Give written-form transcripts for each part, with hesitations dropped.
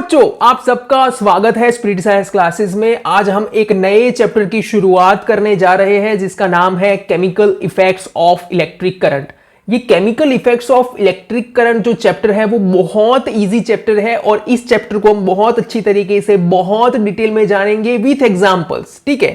बच्चों, आप सबका स्वागत है स्पीड साइंस क्लासेस में। आज हम एक नए चैप्टर की शुरुआत करने जा रहे हैं जिसका नाम है chemical effects of electric current. ये chemical effects of electric current जो चैप्टर है वो बहुत इजी चैप्टर है और इस चैप्टर को हम बहुत अच्छी तरीके से बहुत डिटेल में जानेंगे विथ एग्जांपल्स। ठीक है,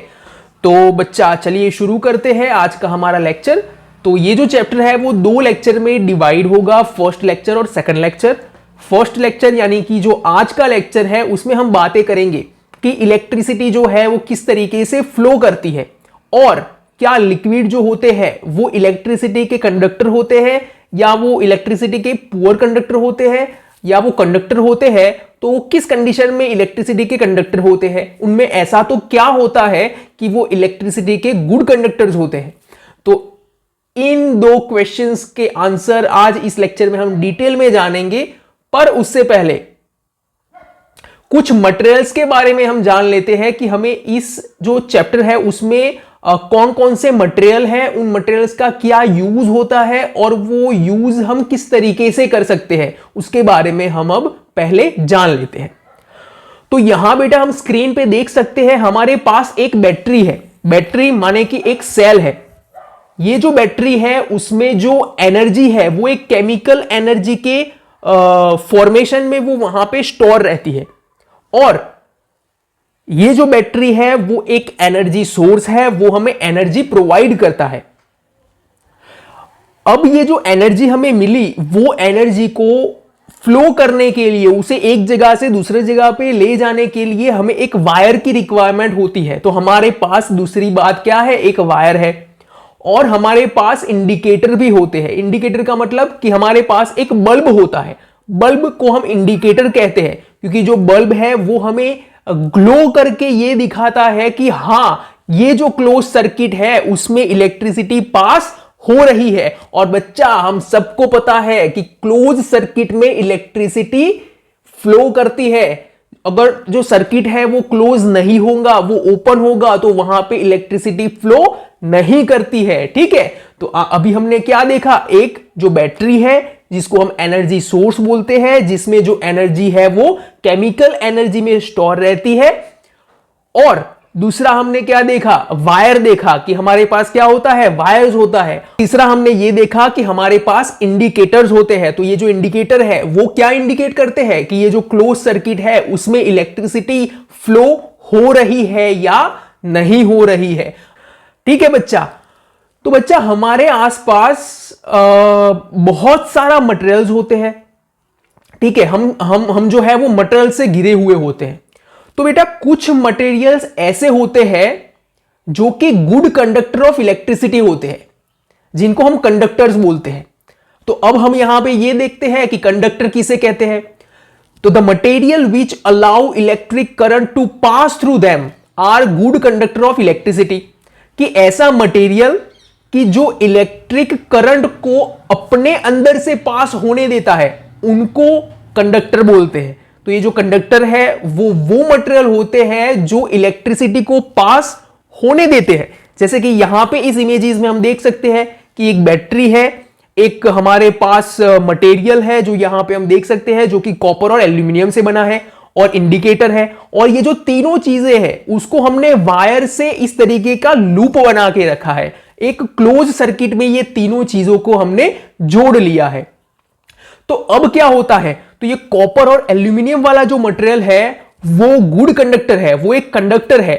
तो बच्चा चलिए शुरू करते हैं आज का हमारा लेक्चर। तो ये जो चैप्टर है वो दो लेक्चर में डिवाइड होगा, फर्स्ट लेक्चर और सेकंड लेक्चर। फर्स्ट लेक्चर यानी कि जो आज का लेक्चर है उसमें हम बातें करेंगे कि इलेक्ट्रिसिटी जो है वो किस तरीके से फ्लो करती है और क्या लिक्विड जो होते हैं वो इलेक्ट्रिसिटी के कंडक्टर होते हैं या वो इलेक्ट्रिसिटी के पुअर कंडक्टर होते हैं, या वो कंडक्टर होते हैं तो वो किस कंडीशन में इलेक्ट्रिसिटी के कंडक्टर होते हैं। उनमें ऐसा तो क्या होता है कि वो इलेक्ट्रिसिटी के गुड कंडक्टर्स होते हैं। तो इन दो क्वेश्चंस के आंसर आज इस लेक्चर में हम डिटेल में जानेंगे। पर उससे पहले कुछ मटेरियल्स के बारे में हम जान लेते हैं कि हमें इस जो चैप्टर है उसमें कौन कौन से मटेरियल हैं, उन मटेरियल्स का क्या यूज होता है और वो यूज हम किस तरीके से कर सकते हैं उसके बारे में हम अब पहले जान लेते हैं। तो यहां बेटा हम स्क्रीन पे देख सकते हैं हमारे पास एक बैटरी है। बैटरी माने कि एक सेल है। ये जो बैटरी है उसमें जो एनर्जी है वो एक केमिकल एनर्जी के फॉर्मेशन में वो वहां पे स्टोर रहती है और ये जो बैटरी है वो एक एनर्जी सोर्स है, वो हमें एनर्जी प्रोवाइड करता है। अब ये जो एनर्जी हमें मिली वो एनर्जी को फ्लो करने के लिए, उसे एक जगह से दूसरे जगह पे ले जाने के लिए हमें एक वायर की रिक्वायरमेंट होती है। तो हमारे पास दूसरी बात क्या है, एक वायर है और हमारे पास इंडिकेटर भी होते हैं। इंडिकेटर का मतलब कि हमारे पास एक बल्ब होता है। बल्ब को हम इंडिकेटर कहते हैं क्योंकि जो बल्ब है वो हमें ग्लो करके ये दिखाता है कि हां ये जो क्लोज सर्किट है उसमें इलेक्ट्रिसिटी पास हो रही है। और बच्चा हम सबको पता है कि क्लोज सर्किट में इलेक्ट्रिसिटी फ्लो करती है। अगर जो सर्किट है वो क्लोज नहीं होगा, वो ओपन होगा तो वहां पे इलेक्ट्रिसिटी फ्लो नहीं करती है। ठीक है, तो अभी हमने क्या देखा, एक जो बैटरी है जिसको हम एनर्जी सोर्स बोलते हैं, जिसमें जो एनर्जी है वो केमिकल एनर्जी में स्टोर रहती है। और दूसरा हमने क्या देखा, वायर देखा कि हमारे पास क्या होता है, वायर्स होता है। तीसरा हमने ये देखा कि हमारे पास इंडिकेटर्स होते हैं। तो ये जो इंडिकेटर है वो क्या इंडिकेट करते हैं कि ये जो क्लोज सर्किट है उसमें इलेक्ट्रिसिटी फ्लो हो रही है या नहीं हो रही है। ठीक है बच्चा, तो बच्चा हमारे आसपास बहुत सारा मटेरियल्स होते हैं। ठीक है, हम जो है वो मटेरियल से घिरे हुए होते हैं। तो बेटा कुछ मटेरियल्स ऐसे होते हैं जो कि गुड कंडक्टर ऑफ इलेक्ट्रिसिटी होते हैं, जिनको हम कंडक्टर्स बोलते हैं। तो अब हम यहां पे ये देखते हैं कि कंडक्टर किसे कहते हैं। तो the material which allow electric current to pass through them are good conductor of electricity. कि ऐसा मटेरियल कि जो इलेक्ट्रिक करंट को अपने अंदर से पास होने देता है उनको कंडक्टर बोलते हैं। तो ये जो कंडक्टर है वो मटेरियल होते हैं जो इलेक्ट्रिसिटी को पास होने देते हैं। जैसे कि यहां पे इस इमेजेस में हम देख सकते हैं कि एक बैटरी है, एक हमारे पास मटेरियल है जो यहां पे हम देख सकते हैं जो कि कॉपर और एल्यूमिनियम से बना है, और इंडिकेटर है। और ये जो तीनों चीजें हैं उसको हमने वायर से इस तरीके का लूप बना के रखा है। एक क्लोज सर्किट में ये तीनों चीजों को हमने जोड़ लिया है। तो अब क्या होता है, तो ये कॉपर और एल्यूमिनियम वाला जो मटेरियल है वो गुड कंडक्टर है, वो एक कंडक्टर है,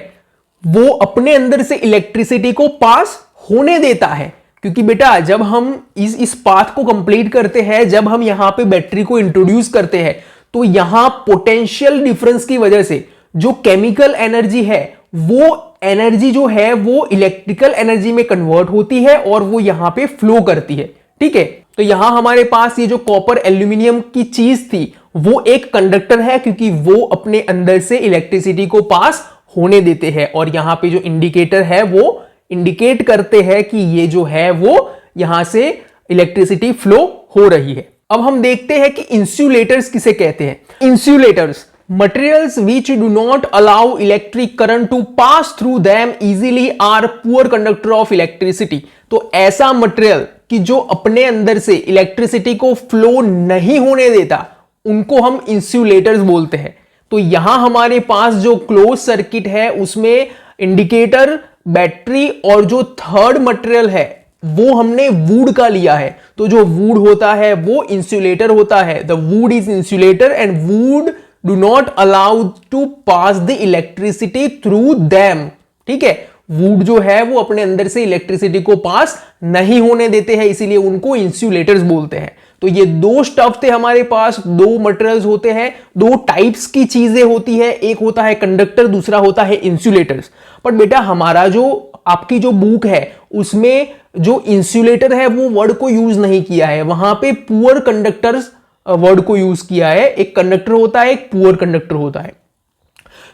वो अपने अंदर से इलेक्ट्रिसिटी को पास होने देता है। क्योंकि बेटा जब हम इस पाथ को कंप्लीट करते हैं, जब हम यहां पे बैटरी को इंट्रोड्यूस करते हैं, तो यहां पोटेंशियल डिफरेंस की वजह से जो केमिकल एनर्जी है वो एनर्जी जो है वो इलेक्ट्रिकल एनर्जी में कन्वर्ट होती है और वो यहां पे फ्लो करती है। ठीक है, तो यहां हमारे पास ये जो कॉपर एल्यूमिनियम की चीज थी वो एक कंडक्टर है क्योंकि वो अपने अंदर से इलेक्ट्रिसिटी को पास होने देते हैं। और यहां पे जो इंडिकेटर है वो इंडिकेट करते हैं कि ये जो है वो यहां से इलेक्ट्रिसिटी फ्लो हो रही है। अब हम देखते हैं कि इंसुलेटर्स किसे कहते हैं। Insulators materials which do not allow electric current to pass through them easily are poor conductor of electricity. तो ऐसा मटेरियल कि जो अपने अंदर से इलेक्ट्रिसिटी को फ्लो नहीं होने देता उनको हम इंसुलेटर्स बोलते हैं। तो यहां हमारे पास जो क्लोज सर्किट है उसमें इंडिकेटर, बैटरी और जो थर्ड मटेरियल है वो हमने वुड का लिया है। तो जो वुड होता है वो इंसुलेटर होता है। The wood is insulator and wood do not allow to pass the electricity through them. ठीक है, वुड जो है वो अपने अंदर से इलेक्ट्रिसिटी को पास नहीं होने देते हैं, इसीलिए उनको इंसुलेटर्स बोलते हैं। तो ये दो स्टफ थे हमारे पास, दो मटेरियल्स होते हैं, दो टाइप्स की चीजें होती है, एक होता है कंडक्टर, दूसरा होता है इंसुलेटर्स। बट बेटा हमारा जो आपकी जो बुक है उसमें जो इंसुलेटर है वो वर्ड को यूज नहीं किया है, वहां पे पुअर कंडक्टर्स वर्ड को यूज किया है। एक कंडक्टर होता है, एक पुअर कंडक्टर होता है।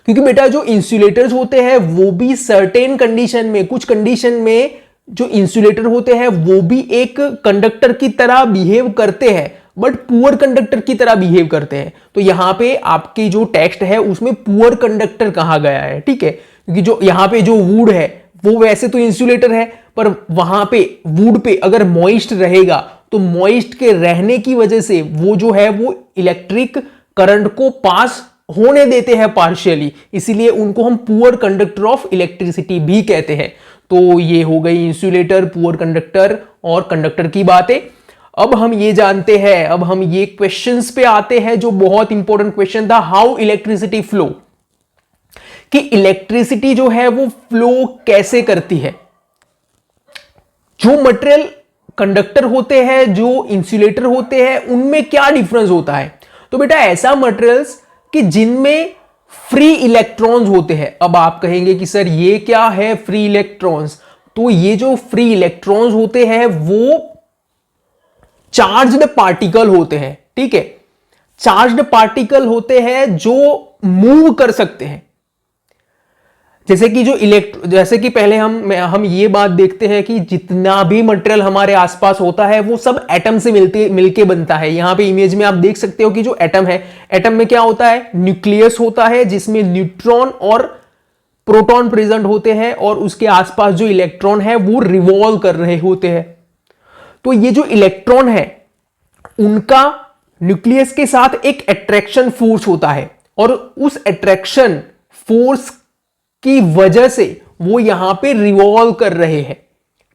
क्योंकि बेटा जो इंसुलेटर्स होते हैं वो भी सर्टेन कंडीशन में, कुछ कंडीशन में जो इंसुलेटर होते हैं वो भी एक कंडक्टर की तरह बिहेव करते हैं, बट पुअर कंडक्टर की तरह बिहेव करते हैं। तो यहां पे आपकी जो टेक्स्ट है उसमें पुअर कंडक्टर कहा गया है। ठीक है, क्योंकि जो यहां पे जो वुड है वो वैसे तो इंसुलेटर है, पर वहां पे वुड पे अगर मॉइस्ट रहेगा तो मॉइस्ट के रहने की वजह से वो जो है वो इलेक्ट्रिक करंट को पास होने देते हैं पार्शियली, इसीलिए उनको हम पुअर कंडक्टर ऑफ इलेक्ट्रिसिटी भी कहते हैं। तो ये हो गई इंसुलेटर, पुअर कंडक्टर और कंडक्टर की बातें। अब हम ये जानते हैं, अब हम ये क्वेश्चंस पे आते हैं जो बहुत इंपॉर्टेंट क्वेश्चन था, हाउ इलेक्ट्रिसिटी फ्लो, कि इलेक्ट्रिसिटी जो है वो फ्लो कैसे करती है। जो मटेरियल कंडक्टर होते हैं, जो इंसुलेटर होते हैं, उनमें क्या डिफरेंस होता है। तो बेटा ऐसा मटेरियल्स कि जिनमें फ्री इलेक्ट्रॉन्स होते हैं। अब आप कहेंगे कि सर ये क्या है फ्री इलेक्ट्रॉन्स। तो ये जो फ्री इलेक्ट्रॉन्स होते हैं वो चार्ज्ड पार्टिकल होते हैं। ठीक है, चार्ज्ड पार्टिकल होते हैं जो मूव कर सकते हैं। जैसे कि जैसे कि पहले हम ये बात देखते हैं कि जितना भी मटेरियल हमारे आसपास होता है वो सब एटम से मिलके बनता है। यहां पे इमेज में आप देख सकते हो कि जो एटम है, एटम में क्या होता है, न्यूक्लियस होता है जिसमें न्यूट्रॉन और प्रोटॉन प्रेजेंट होते हैं और उसके आसपास जो इलेक्ट्रॉन है वो रिवॉल्व कर रहे होते हैं। तो ये जो इलेक्ट्रॉन है उनका न्यूक्लियस के साथ एक अट्रैक्शन फोर्स होता है और उस अट्रैक्शन फोर्स की वजह से वो यहां पे रिवॉल्व कर रहे हैं।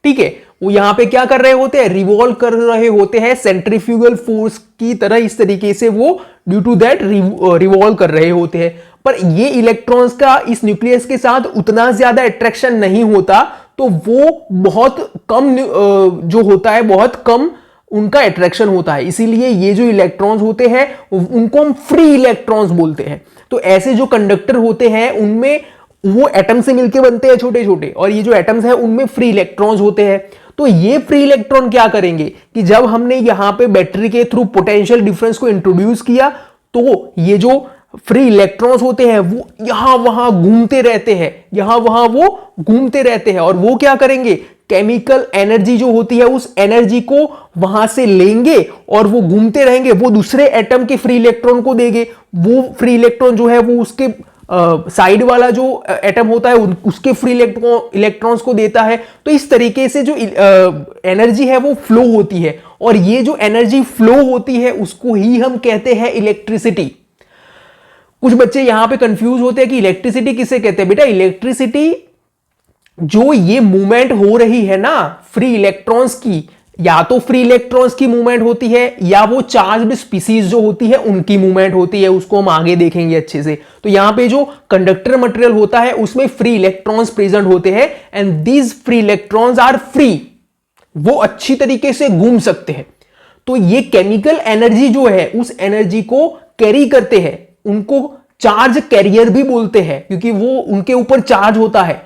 ठीक है, वो यहां पे क्या कर रहे होते हैं, रिवॉल्व कर रहे होते हैं सेंट्रीफ्यूगल फोर्स की तरह। इस तरीके से वो ड्यू टू दैट रिवॉल्व कर रहे होते हैं। पर ये इलेक्ट्रॉन्स का इस न्यूक्लियस के साथ उतना ज्यादा अट्रैक्शन नहीं होता, तो वो बहुत कम जो होता है, बहुत कम उनका अट्रैक्शन होता है। इसीलिए ये जो इलेक्ट्रॉन्स होते हैं उनको हम फ्री इलेक्ट्रॉन्स बोलते हैं। तो ऐसे जो कंडक्टर होते हैं उनमें वो एटम से मिलके बनते हैं छोटे छोटे, और ये जो एटम्स हैं उनमें फ्री इलेक्ट्रॉन्स होते हैं। तो ये फ्री इलेक्ट्रॉन क्या करेंगे कि जब हमने यहां पे बैटरी के थ्रू पोटेंशियल डिफरेंस को इंट्रोड्यूस किया तो ये जो फ्री इलेक्ट्रॉन्स होते हैं वो यहां वहां घूमते रहते हैं, यहां वहां वो घूमते रहते हैं, और वो क्या करेंगे, केमिकल एनर्जी जो होती है उस एनर्जी को वहां से लेंगे और वो घूमते रहेंगे, वो दूसरे एटम के फ्री इलेक्ट्रॉन को देंगे। वो फ्री इलेक्ट्रॉन जो है वो उसके साइड वाला जो एटम होता है उसके फ्री इलेक्ट्रॉन्स को देता है। तो इस तरीके से जो एनर्जी है वो फ्लो होती है, और ये जो एनर्जी फ्लो होती है उसको ही हम कहते हैं इलेक्ट्रिसिटी। कुछ बच्चे यहां पे कंफ्यूज होते हैं कि इलेक्ट्रिसिटी किसे कहते हैं। बेटा इलेक्ट्रिसिटी जो ये मूवमेंट हो रही है ना फ्री इलेक्ट्रॉन्स की, या तो फ्री इलेक्ट्रॉन्स की मूवमेंट होती है या वो चार्ज्ड स्पीसीज जो होती है उनकी मूवमेंट होती है, उसको हम आगे देखेंगे अच्छे से। तो यहां पे जो कंडक्टर मटेरियल होता है उसमें फ्री इलेक्ट्रॉन्स प्रेजेंट होते हैं and these free electrons are free, वो अच्छी तरीके से घूम सकते हैं। तो ये केमिकल एनर्जी जो है उस एनर्जी को कैरी करते हैं, उनको चार्ज कैरियर भी बोलते हैं क्योंकि वो उनके ऊपर चार्ज होता है।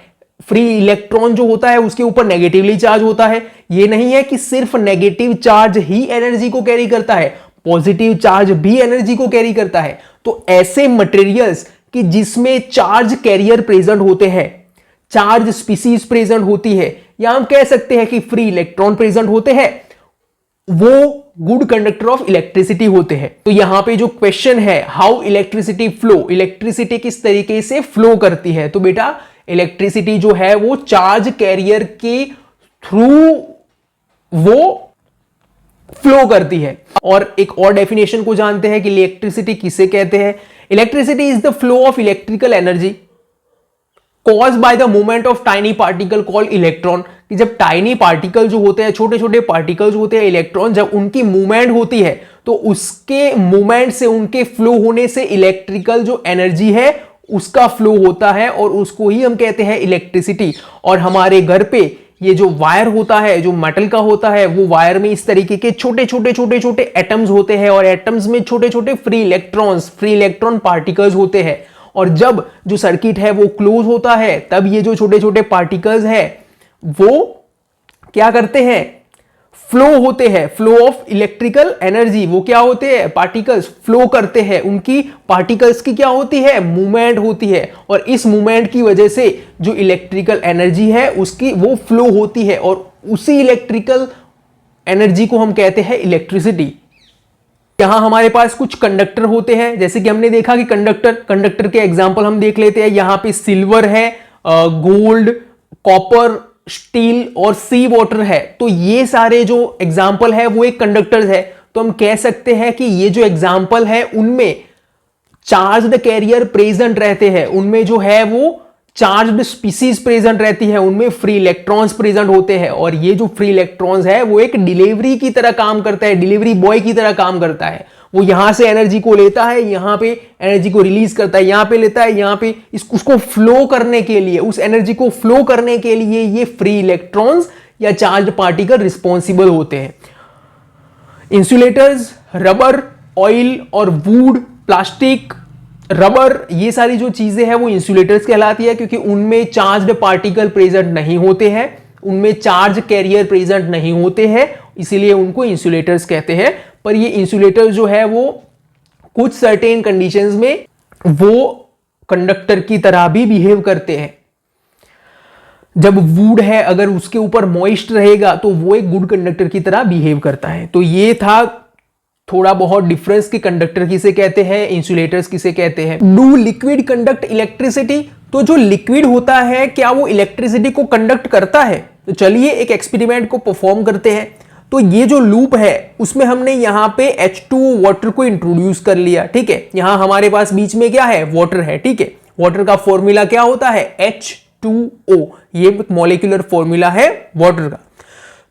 फ्री इलेक्ट्रॉन जो होता है उसके ऊपर नेगेटिवली चार्ज होता है। ये नहीं है कि सिर्फ नेगेटिव चार्ज ही एनर्जी को कैरी करता है, पॉजिटिव चार्ज भी एनर्जी को कैरी करता है। तो ऐसे मटेरियल्स कि जिसमें चार्ज कैरियर प्रेजेंट होते हैं, चार्ज स्पीसीज प्रेजेंट होती है, या हम कह सकते हैं कि फ्री इलेक्ट्रॉन प्रेजेंट होते हैं, वो गुड कंडक्टर ऑफ इलेक्ट्रिसिटी होते हैं। तो यहां पे जो क्वेश्चन है हाउ इलेक्ट्रिसिटी फ्लो, इलेक्ट्रिसिटी किस तरीके से फ्लो करती है। तो बेटा इलेक्ट्रिसिटी जो है वो चार्ज कैरियर के थ्रू वो फ्लो करती है। और एक और डेफिनेशन को जानते हैं कि इलेक्ट्रिसिटी किसे कहते हैं। Electricity is the flow of electrical energy cause by the movement of tiny particle called electron. कि जब टाइनी पार्टिकल जो होते हैं, छोटे छोटे पार्टिकल्स होते हैं इलेक्ट्रॉन, जब उनकी मूवमेंट होती है तो उसके मूवमेंट से, उनके फ्लो होने से इलेक्ट्रिकल जो एनर्जी है उसका फ्लो होता है और उसको ही हम कहते हैं इलेक्ट्रिसिटी। और हमारे घर पे ये जो वायर होता है, जो मेटल का होता है, वो वायर में इस तरीके के छोटे छोटे छोटे छोटे एटम्स होते हैं और एटम्स में छोटे छोटे फ्री इलेक्ट्रॉन पार्टिकल्स होते हैं। और जब जो सर्किट है वो क्लोज होता है तब ये जो छोटे छोटे पार्टिकल्स है वो क्या करते हैं, फ्लो होते हैं, फ्लो ऑफ इलेक्ट्रिकल एनर्जी। वो क्या होते हैं, पार्टिकल्स फ्लो करते हैं, उनकी पार्टिकल्स की क्या होती है, मूवमेंट होती है। और इस मूवमेंट की वजह से जो इलेक्ट्रिकल एनर्जी है उसकी वो फ्लो होती है और उसी इलेक्ट्रिकल एनर्जी को हम कहते हैं इलेक्ट्रिसिटी। यहां हमारे पास कुछ कंडक्टर होते हैं, जैसे कि हमने देखा कि कंडक्टर के एग्जांपल हम देख लेते हैं। यहां पे सिल्वर है, गोल्ड, कॉपर, स्टील और सी वाटर है। तो ये सारे जो एग्जाम्पल है वो एक कंडक्टर्स है। तो हम कह सकते हैं कि ये जो एग्जाम्पल है उनमें चार्ज्ड कैरियर प्रेजेंट रहते हैं, उनमें जो है वो चार्ज्ड स्पीसीज प्रेजेंट रहती है, उनमें फ्री इलेक्ट्रॉन्स प्रेजेंट होते हैं। और ये जो फ्री इलेक्ट्रॉन्स है वो एक डिलीवरी की तरह काम करता है, डिलीवरी बॉय की तरह काम करता है। वो यहां से एनर्जी को लेता है, यहां पे एनर्जी को रिलीज करता है, यहां पे लेता है, यहां पे उसको फ्लो करने के लिए, उस एनर्जी को फ्लो करने के लिए ये फ्री इलेक्ट्रॉन्स या चार्ज्ड पार्टिकल रिस्पॉन्सिबल होते हैं। इंसुलेटर्स, रबर, ऑयल और वुड, प्लास्टिक, रबर, ये सारी जो चीजें हैं वो इंसुलेटर्स कहलाती है क्योंकि उनमें चार्ज्ड पार्टिकल प्रेजेंट नहीं होते हैं, उनमें चार्ज कैरियर प्रेजेंट नहीं होते हैं, इसीलिए उनको इंसुलेटर्स कहते हैं। पर ये इंसुलेटर जो है वो कुछ सर्टेन कंडीशंस में वो कंडक्टर की तरह भी बिहेव करते हैं। जब वुड है अगर उसके ऊपर मॉइस्ट रहेगा तो वो एक गुड कंडक्टर की तरह बिहेव करता है। तो ये था थोड़ा बहुत डिफरेंस कि कंडक्टर किसे कहते हैं, इंसुलेटर्स किसे कहते हैं। डू लिक्विड कंडक्ट इलेक्ट्रिसिटी, तो जो लिक्विड होता है क्या वो इलेक्ट्रिसिटी को कंडक्ट करता है? तो चलिए एक एक्सपेरिमेंट को परफॉर्म करते हैं। तो ये जो लूप है उसमें हमने यहां पे H2O वाटर को इंट्रोड्यूस कर लिया, ठीक है। यहां हमारे पास बीच में क्या है, वाटर है, ठीक है। वाटर का फॉर्मूला क्या होता है, H2O, ये मॉलिक्यूलर फॉर्मूला है वाटर का।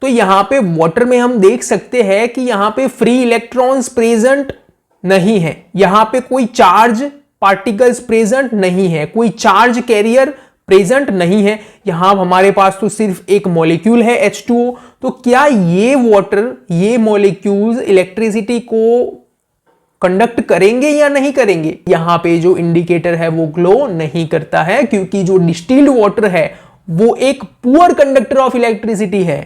तो यहां पे वाटर में हम देख सकते हैं कि यहां पे फ्री इलेक्ट्रॉन्स प्रेजेंट नहीं है, यहां पे कोई चार्ज पार्टिकल्स प्रेजेंट नहीं है, कोई चार्ज कैरियर प्रेजेंट नहीं है। यहां हमारे पास तो सिर्फ एक मॉलिक्यूल है H2O। तो क्या ये वाटर, ये मॉलिक्यूल्स इलेक्ट्रिसिटी को कंडक्ट करेंगे या नहीं करेंगे? यहां पे जो इंडिकेटर है वो ग्लो नहीं करता है क्योंकि जो डिस्टिल्ड वाटर है वो एक पुअर कंडक्टर ऑफ इलेक्ट्रिसिटी है।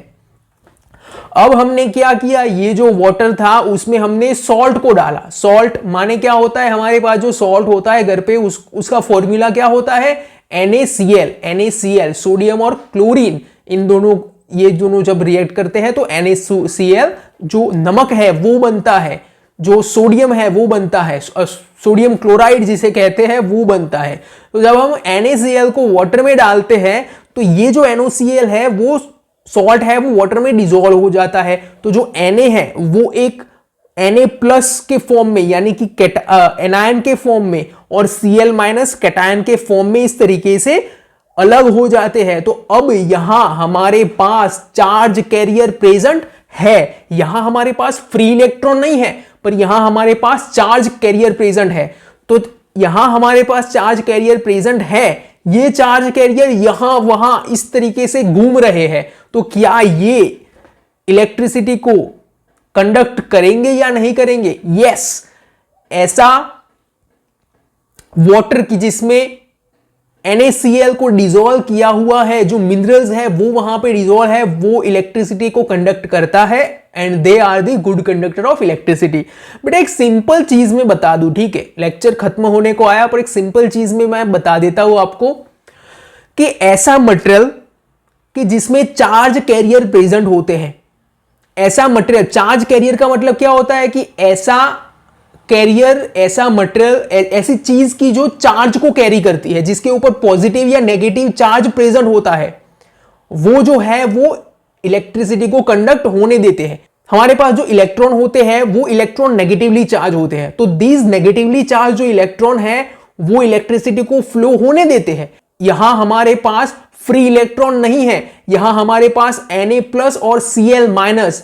अब हमने क्या किया, ये जो वाटर था उसमें हमने सॉल्ट को डाला। सॉल्ट माने क्या होता है, हमारे पास जो सॉल्ट होता है घर पे उसका फॉर्मूला क्या होता है, NaCl, सोडियम और क्लोरीन, इन दोनों, ये दोनों जब रिएक्ट करते हैं तो NaCl जो नमक है वो बनता है, जो सोडियम है वो बनता है, सोडियम क्लोराइड जिसे कहते हैं वो बनता है। तो जब हम NaCl को वाटर में डालते हैं तो ये जो NaCl है वो सॉल्ट है वो वाटर में डिसॉल्व हो जाता है। तो जो Na है वो एक Na प्लस के फॉर्म में यानी कि एनायन के फॉर्म में और Cl माइनस कैटायन के फॉर्म में इस तरीके से अलग हो जाते हैं। तो अब यहां हमारे पास चार्ज कैरियर प्रेजेंट है, यहां हमारे पास फ्री इलेक्ट्रॉन नहीं है पर यहां हमारे पास चार्ज कैरियर प्रेजेंट है। तो यहां हमारे पास चार्ज कैरियर प्रेजेंट है, ये चार्ज कैरियर यहां वहां इस तरीके से घूम रहे हैं। तो क्या ये इलेक्ट्रिसिटी को कंडक्ट करेंगे या नहीं करेंगे? यस, ऐसा वाटर की जिसमें NaCl को डिसॉल्व किया हुआ है, जो मिनरल्स है वो वहां पे डिसॉल्व है, वो इलेक्ट्रिसिटी को कंडक्ट करता है and they are the good conductor of electricity. But एक सिंपल चीज में बता दूं, ठीक है, लेक्चर खत्म होने को आया पर एक सिंपल चीज में मैं बता देता हूं आपको कि ऐसा मटेरियल कि जिसमें चार्ज कैरियर प्रेजेंट होते हैं, ऐसा मटेरियल, चार्ज कैरियर का मतलब क्या होता है कि ऐसा कैरियर, ऐसा मटेरियल, ऐसी चीज की जो चार्ज को कैरी करती है, जिसके ऊपर पॉजिटिव या नेगेटिव चार्ज प्रेजेंट होता है, वो जो है वो इलेक्ट्रिसिटी को कंडक्ट होने देते हैं। हमारे पास जो इलेक्ट्रॉन होते हैं वो इलेक्ट्रॉन नेगेटिवली चार्ज होते हैं, तो दीज नेगेटिवली चार्ज जो इलेक्ट्रॉन है वो इलेक्ट्रिसिटी को फ्लो होने देते हैं। यहां हमारे पास फ्री इलेक्ट्रॉन नहीं है, यहां हमारे पास Na+ और Cl-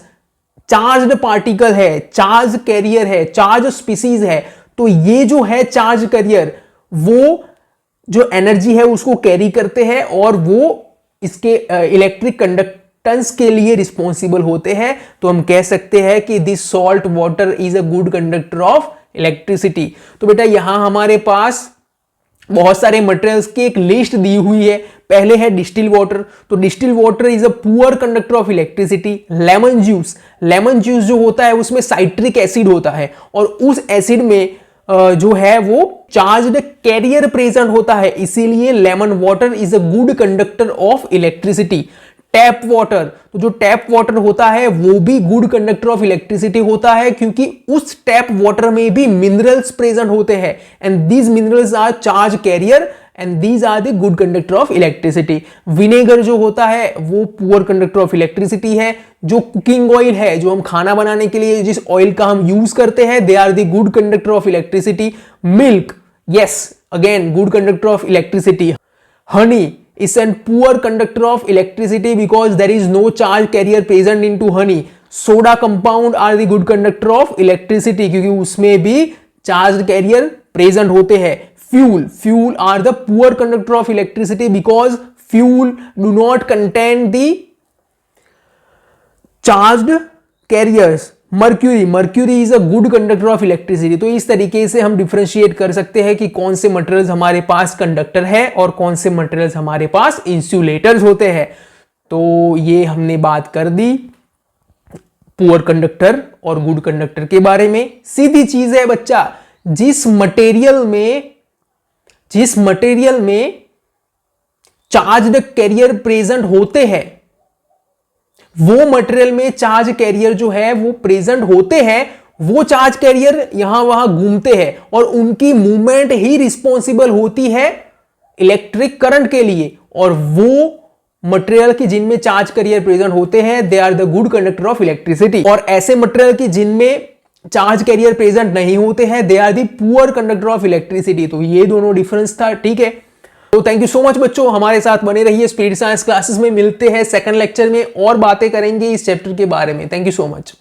चार्ज्ड पार्टिकल है, चार्ज कैरियर है, चार्ज स्पीसीज है। तो ये जो है चार्ज कैरियर, वो जो एनर्जी है उसको कैरी करते हैं और वो इसके इलेक्ट्रिक कंडक्टेंस के लिए रिस्पॉन्सिबल होते हैं। तो हम कह सकते हैं कि this salt water is a good conductor of electricity. तो बेटा यहां हमारे पास बहुत सारे मटेरियल्स की एक लिस्ट दी हुई है। पहले है डिस्टिल वाटर, तो distil water is a poor conductor of electricity. Lemon juice जो होता है उसमें साइट्रिक एसिड होता है और उस एसिड में जो है वो चार्ज्ड कैरियर प्रेजेंट होता है, इसीलिए lemon water is a good conductor of electricity. Tap water, तो जो टैप वाटर होता है वो भी गुड कंडक्टर ऑफ इलेक्ट्रिसिटी होता है, क्योंकि उस टैप वाटर में भी मिनरल्स प्रेजेंट होते हैं and these minerals are charge carrier and these are the good conductor of electricity. Vinegar जो होता है वो पुअर कंडक्टर ऑफ इलेक्ट्रिसिटी है। जो कुकिंग ऑयल है, जो हम खाना बनाने के लिए जिस ऑयल का हम यूज करते हैं, they are the good conductor of electricity. Milk, yes, again good conductor of electricity. Honey is a poor conductor of electricity because there is no charge carrier present into honey. Soda compound are the good conductor of electricity क्योंकि उसमें भी charge carrier present होते हैं। Fuel are the poor conductor of electricity because fuel do not contain the charged carriers. Mercury is a good conductor of electricity. तो इस तरीके से हम डिफरेंशिएट कर सकते हैं कि कौन से मटेरियल्स हमारे पास कंडक्टर है और कौन से मटेरियल्स हमारे पास इंसुलेटर्स होते हैं। तो ये हमने बात कर दी पुअर कंडक्टर और गुड कंडक्टर के बारे में। सीधी चीज है बच्चा, जिस मटेरियल में चार्ज्ड कैरियर प्रेजेंट होते हैं, वो मटेरियल में चार्ज कैरियर जो है वो प्रेजेंट होते हैं, वो चार्ज कैरियर यहां वहां घूमते हैं और उनकी मूवमेंट ही रिस्पॉन्सिबल होती है इलेक्ट्रिक करंट के लिए। और वो मटेरियल की जिनमें चार्ज कैरियर प्रेजेंट होते हैं, they are the good conductor of electricity. और ऐसे मटेरियल की जिनमें चार्ज कैरियर प्रेजेंट नहीं होते हैं, they are the poor conductor of electricity. तो ये दोनों डिफरेंस था, ठीक है। तो थैंक यू सो मच बच्चों, हमारे साथ बने रहिए। स्पीड साइंस क्लासेस में मिलते हैं सेकंड लेक्चर में और बातें करेंगे इस चैप्टर के बारे में। Thank you so much.